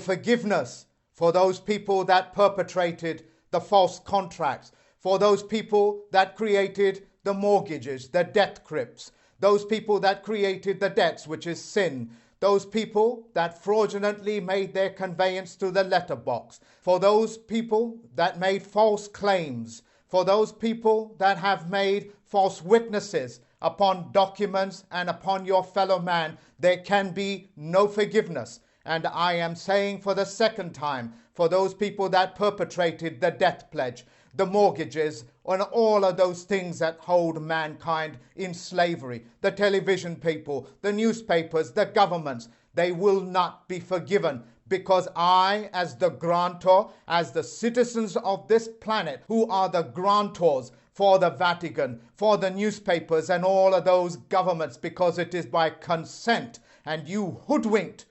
forgiveness for those people that perpetrated the false contracts, for those people that created the mortgages, the debt crypts, those people that created the debts, which is sin, those people that fraudulently made their conveyance to the letterbox, for those people that made false claims, for those people that have made false witnesses upon documents and upon your fellow man, there can be no forgiveness. And I am saying for the second time, for those people that perpetrated the death pledge, the mortgages, and all of those things that hold mankind in slavery, the television people, the newspapers, the governments, they will not be forgiven, because I, as the grantor, as the citizens of this planet, who are the grantors for the Vatican, for the newspapers and all of those governments, because it is by consent, and you hoodwinked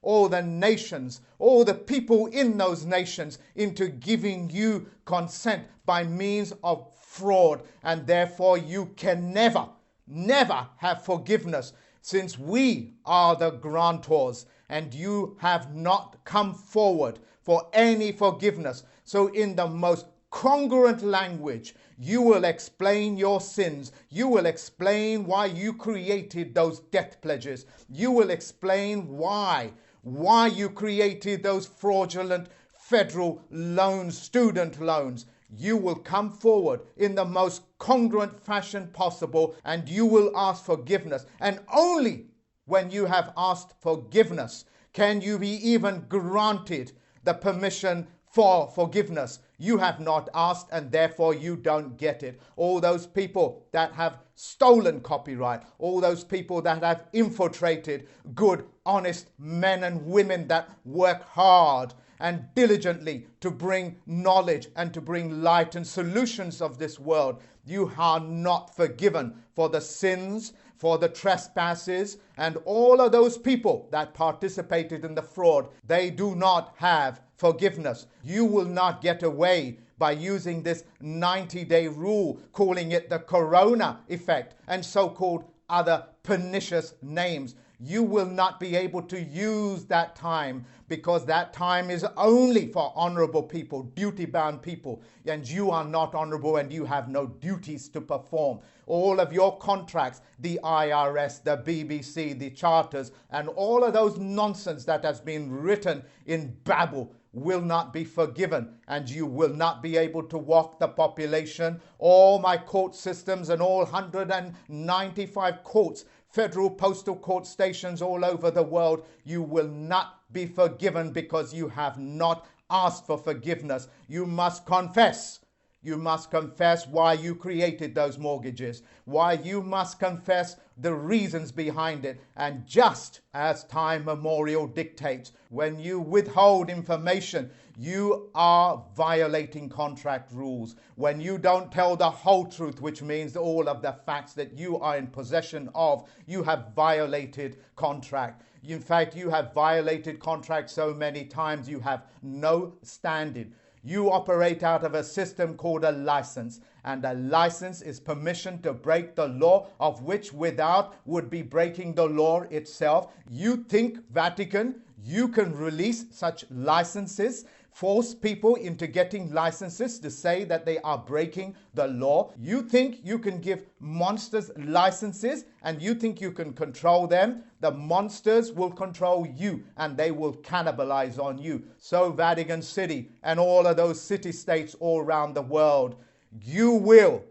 all the nations, all the people in those nations into giving you consent by means of fraud, and therefore you can never have forgiveness, since we are the grantors and you have not come forward for any forgiveness. So in the most congruent language, you will explain your sins. You will explain why you created those death pledges. You will explain why you created those fraudulent federal loans, student loans. You will come forward in the most congruent fashion possible, and you will ask forgiveness. And only when you have asked forgiveness can you be even granted the permission for forgiveness. You have not asked, and therefore you don't get it. All those people that have stolen copyright, all those people that have infiltrated good, honest men and women that work hard and diligently to bring knowledge and to bring light and solutions of this world, you are not forgiven for the sins, for the trespasses, and all of those people that participated in the fraud. They do not have forgiveness. You will not get away by using this 90-day rule, calling it the corona effect and so-called other pernicious names. You will not be able to use that time, because that time is only for honorable people, duty-bound people, and you are not honorable and you have no duties to perform. All of your contracts, the IRS, the BBC, the charters, and all of those nonsense that has been written in Babel will not be forgiven, and you will not be able to walk the population. All my court systems and all 195 courts, federal postal court stations all over the world, you will not be forgiven because you have not asked for forgiveness. You must confess. You must confess why you created those mortgages, why you must confess the reasons behind it. And just as time memorial dictates, when you withhold information, you are violating contract rules. When you don't tell the whole truth, which means all of the facts that you are in possession of, you have violated contract. In fact, you have violated contract so many times you have no standing. You operate out of a system called a license, and a license is permission to break the law, of which without would be breaking the law itself. You think, Vatican, you can release such licenses, force people into getting licenses to say that they are breaking the law? You think you can give monsters licenses and you think you can control them? The monsters will control you and they will cannibalize on you. So Vatican City and all of those city-states all around the world, you will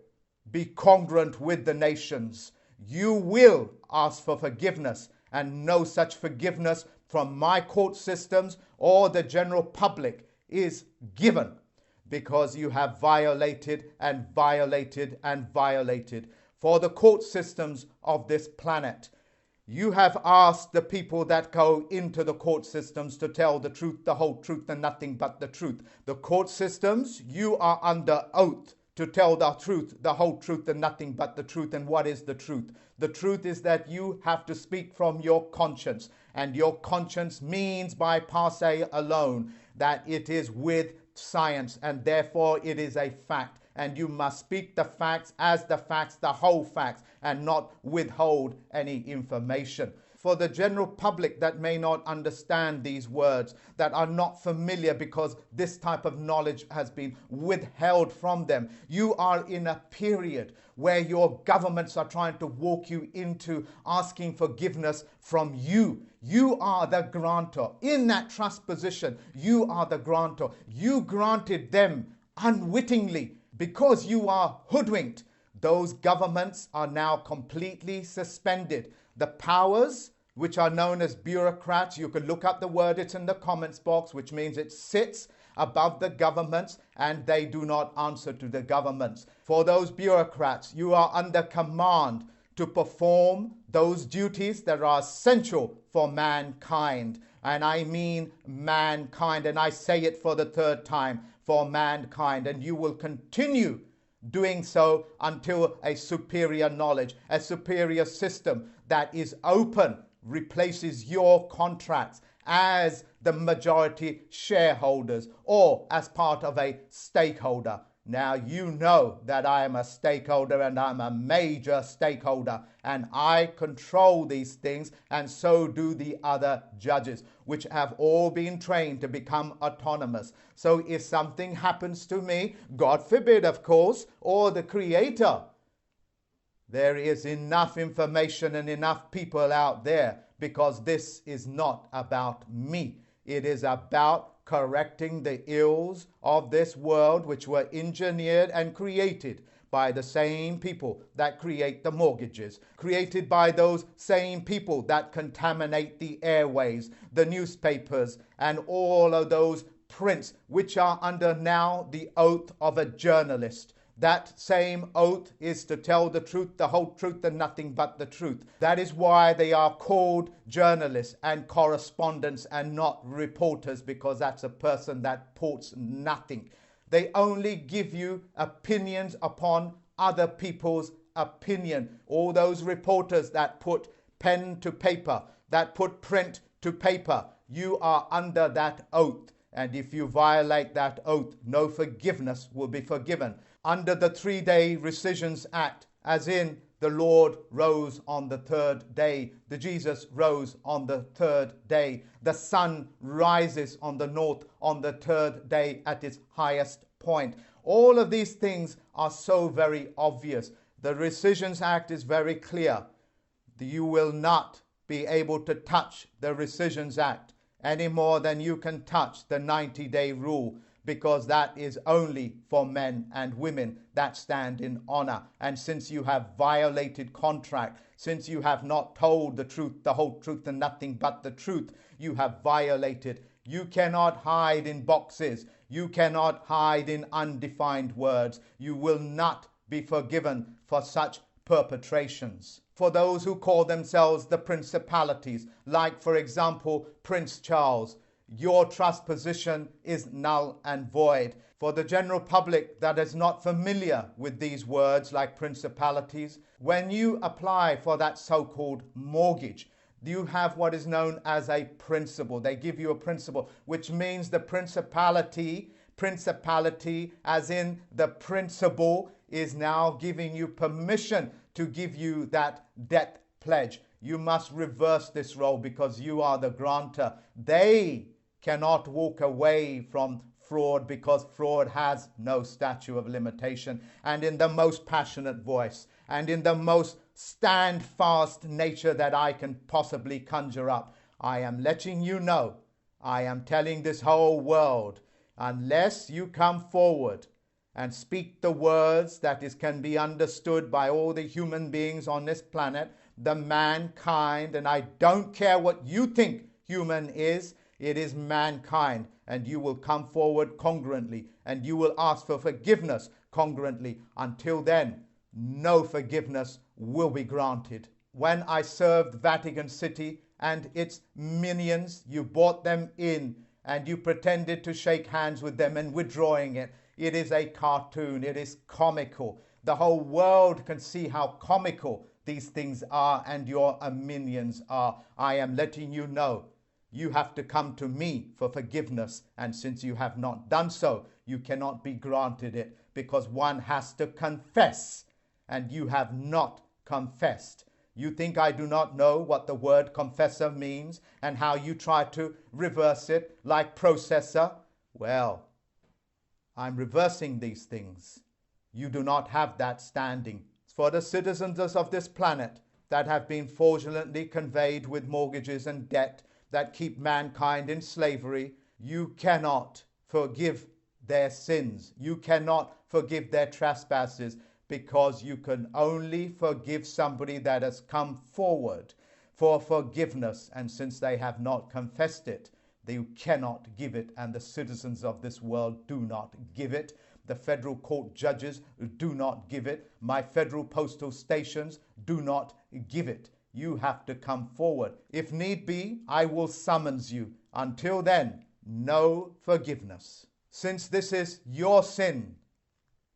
be congruent with the nations. You will ask for forgiveness, and no such forgiveness from my court systems or the general public is given, because you have violated and violated and violated. For the court systems of this planet, you have asked the people that go into the court systems to tell the truth, the whole truth, and nothing but the truth. The court systems, you are under oath to tell the truth, the whole truth, and nothing but the truth. And what is the truth? The truth is that you have to speak from your conscience, and your conscience means by passe alone that it is with science, and therefore it is a fact. And you must speak the facts as the facts, the whole facts, and not withhold any information. For the general public that may not understand these words, that are not familiar because this type of knowledge has been withheld from them, you are in a period where your governments are trying to walk you into asking forgiveness from you. You are the grantor. In that trust position, you are the grantor. You granted them unwittingly because you are hoodwinked. Those governments are now completely suspended. The powers, which are known as bureaucrats, you can look up the word, it's in the comments box, which means it sits above the governments and they do not answer to the governments. For those bureaucrats, you are under command to perform those duties that are essential for mankind. And I mean mankind, and I say it for the third time, for mankind. And you will continue doing so until a superior knowledge, a superior system that is open replaces your contracts as the majority shareholders or as part of a stakeholder. Now you know that I am a stakeholder and I'm a major stakeholder and I control these things, and so do the other judges, which have all been trained to become autonomous. So if something happens to me, God forbid of course, or the Creator, there is enough information and enough people out there, because this is not about me. It is about correcting the ills of this world, which were engineered and created by the same people that create the mortgages, created by those same people that contaminate the airways, the newspapers, and all of those prints which are under now the oath of a journalist. That same oath is to tell the truth, the whole truth, and nothing but the truth. That is why they are called journalists and correspondents and not reporters, because that's a person that reports nothing. They only give you opinions upon other people's opinion. All those reporters that put pen to paper, that put print to paper, you are under that oath. And if you violate that oath, no forgiveness will be forgiven. Under the 3-day Rescissions Act, as in the Lord rose on the third day, the Jesus rose on the third day, the sun rises on the north on the third day at its highest point. All of these things are so very obvious. The Rescissions Act is very clear. You will not be able to touch the Rescissions Act any more than you can touch the 90-day rule, because that is only for men and women that stand in honor. And since you have violated contract, since you have not told the truth, the whole truth, and nothing but the truth, you have violated. You cannot hide in boxes. You cannot hide in undefined words. You will not be forgiven for such perpetrations. For those who call themselves the principalities, like for example Prince Charles, your trust position is null and void. For the general public that is not familiar with these words like principalities, when you apply for that so-called mortgage, you have what is known as a principal. They give you a principal, which means the principality as in the principal, is now giving you permission to give you that debt pledge. You must reverse this role because you are the grantor. They cannot walk away from fraud because fraud has no statute of limitation. And in the most passionate voice and in the most stand-fast nature that I can possibly conjure up, I am letting you know, I am telling this whole world, unless you come forward and speak the words that can be understood by all the human beings on this planet, the mankind, and I don't care what you think human is, it is mankind, and you will come forward congruently and you will ask for forgiveness congruently. Until then, no forgiveness will be granted. When I served Vatican City and its minions, you brought them in and you pretended to shake hands with them and withdrawing it. It is a cartoon. It is comical. The whole world can see how comical these things are and your minions are. I am letting you know. You have to come to me for forgiveness, and since you have not done so, you cannot be granted it, because one has to confess, and you have not confessed. You think I do not know what the word confessor means and how you try to reverse it like processor? Well, I'm reversing these things. You do not have that standing. For the citizens of this planet that have been fraudulently conveyed with mortgages and debt that keep mankind in slavery, you cannot forgive their sins. You cannot forgive their trespasses, because you can only forgive somebody that has come forward for forgiveness. And since they have not confessed it, they cannot give it, and the citizens of this world do not give it. The federal court judges do not give it. My federal postal stations do not give it. You have to come forward. If need be, I will summons you. Until then, no forgiveness. Since this is your sin,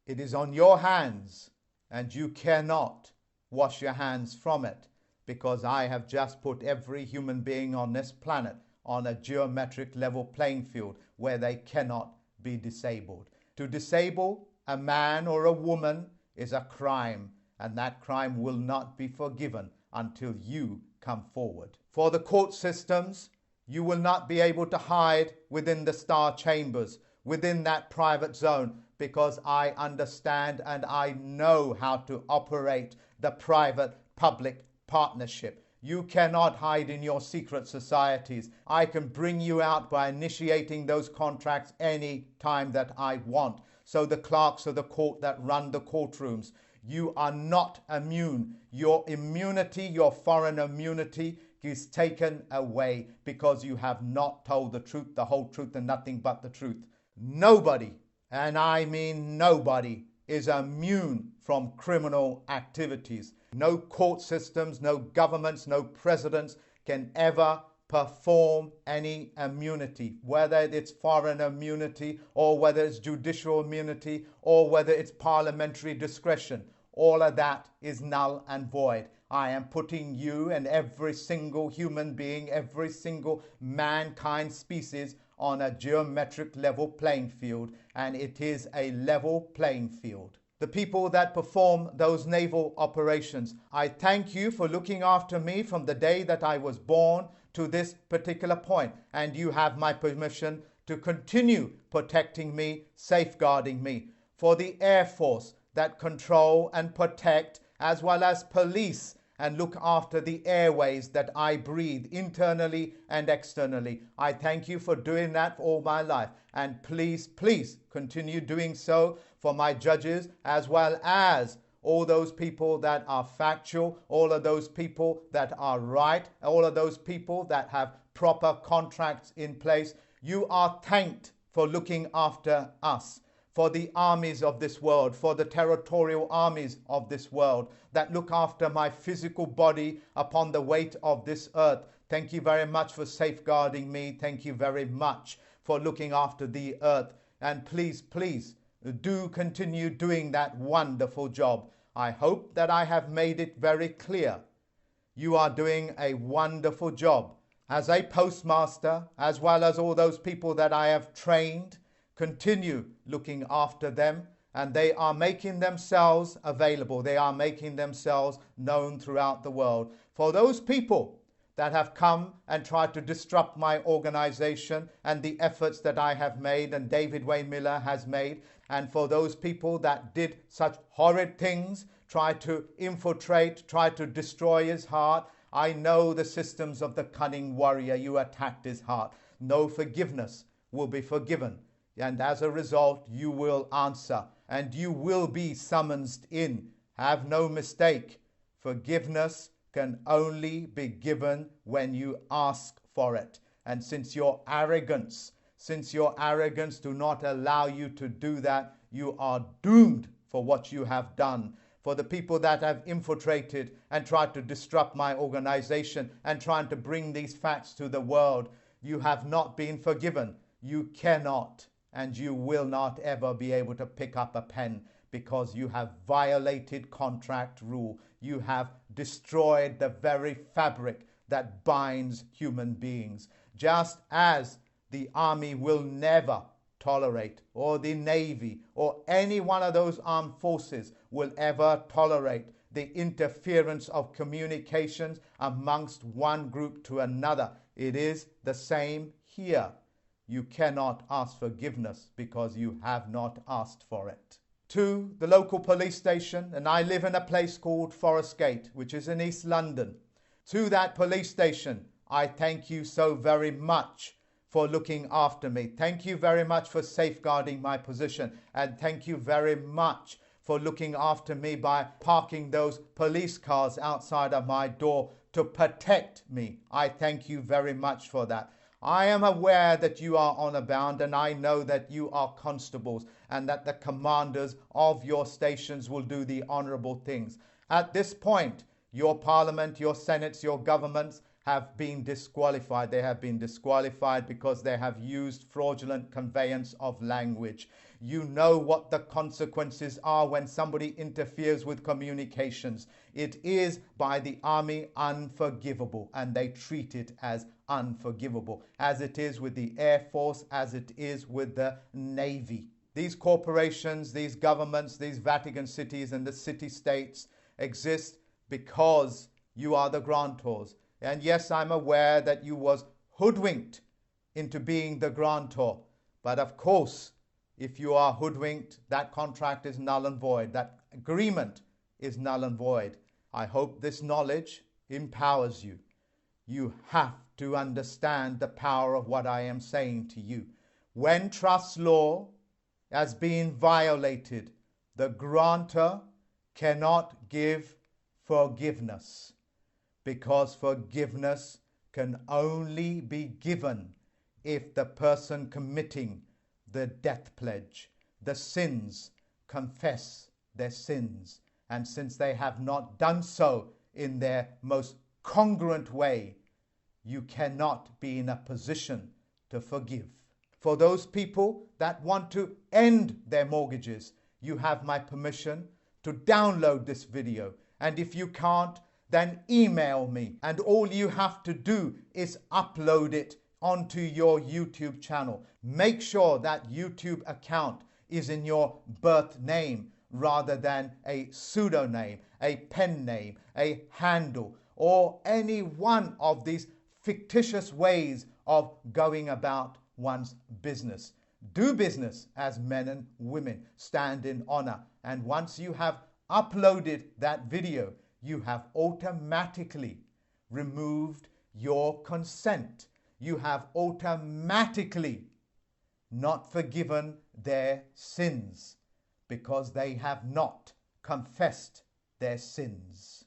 it is on your hands, and you cannot wash your hands from it, because I have just put every human being on this planet on a geometric level playing field where they cannot be disabled. To disable a man or a woman is a crime, and that crime will not be forgiven until you come forward. For the court systems, you will not be able to hide within the star chambers, within that private zone, because I understand and I know how to operate the private-public partnership. You cannot hide in your secret societies. I can bring you out by initiating those contracts any time that I want. So the clerks of the court that run the courtrooms, you are not immune. Your immunity, your foreign immunity, is taken away because you have not told the truth, the whole truth, and nothing but the truth. Nobody, and I mean nobody, is immune from criminal activities. No court systems, no governments, no presidents can ever perform any immunity, whether it's foreign immunity or whether it's judicial immunity or whether it's parliamentary discretion. All of that is null and void. I am putting you and every single human being, every single mankind species on a geometric level playing field, and it is a level playing field. The people that perform those naval operations, I thank you for looking after me from the day that I was born to this particular point, and you have my permission to continue protecting me, safeguarding me. For the Air Force that control and protect, as well as police and look after the airways that I breathe internally and externally, I thank you for doing that for all my life. And please, please continue doing so for my judges, as well as all those people that are factual, all of those people that are right, all of those people that have proper contracts in place. You are thanked for looking after us, for the armies of this world, for the territorial armies of this world that look after my physical body upon the weight of this earth. Thank you very much for safeguarding me. Thank you very much for looking after the earth. And please, please, do continue doing that wonderful job. I hope that I have made it very clear. You are doing a wonderful job as a postmaster, as well as all those people that I have trained. Continue looking after them, and they are making themselves available. They are making themselves known throughout the world. For those people that have come and tried to disrupt my organization and the efforts that I have made and David Way Miller has made, and for those people that did such horrid things, try to infiltrate, try to destroy his heart, I know the systems of the cunning warrior. You attacked his heart. No forgiveness will be forgiven. And as a result, you will answer and you will be summoned in. Have no mistake. Forgiveness can only be given when you ask for it. And since your arrogance do not allow you to do that, you are doomed for what you have done. For the people that have infiltrated and tried to disrupt my organization and trying to bring these facts to the world, you have not been forgiven. You cannot and you will not ever be able to pick up a pen, because you have violated contract rule. You have destroyed the very fabric that binds human beings. Just as the army will never tolerate, or the Navy, or any one of those armed forces will ever tolerate the interference of communications amongst one group to another. It is the same here. You cannot ask forgiveness because you have not asked for it. To the local police station, and I live in a place called Forest Gate, which is in East London. To that police station, I thank you so very much for looking after me. Thank you very much for safeguarding my position. And thank you very much for looking after me by parking those police cars outside of my door to protect me. I thank you very much for that. I am aware that you are honor bound, and I know that you are constables and that the commanders of your stations will do the honorable things. At this point, your parliament, your senates, your governments have been disqualified. They have been disqualified because they have used fraudulent conveyance of language. You know what the consequences are when somebody interferes with communications. It is by the army unforgivable, and they treat it as unforgivable, as it is with the Air Force, as it is with the Navy. These corporations, these governments, these Vatican cities and the city-states exist because you are the grantors. And yes, I'm aware that you was hoodwinked into being the grantor. But of course, if you are hoodwinked, that contract is null and void. That agreement is null and void. I hope this knowledge empowers you. You have to understand the power of what I am saying to you. When trust law has been violated, the grantor cannot give forgiveness, because forgiveness can only be given if the person committing the death pledge, the sins, confess their sins. And since they have not done so in their most congruent way, you cannot be in a position to forgive. For those people that want to end their mortgages, you have my permission to download this video. And if you can't, then email me. And all you have to do is upload it onto your YouTube channel. Make sure that YouTube account is in your birth name rather than a pseudonym, a pen name, a handle, or any one of these fictitious ways of going about one's business. Do business as men and women. Stand in honor. And once you have uploaded that video, you have automatically removed your consent. You have automatically not forgiven their sins because they have not confessed their sins.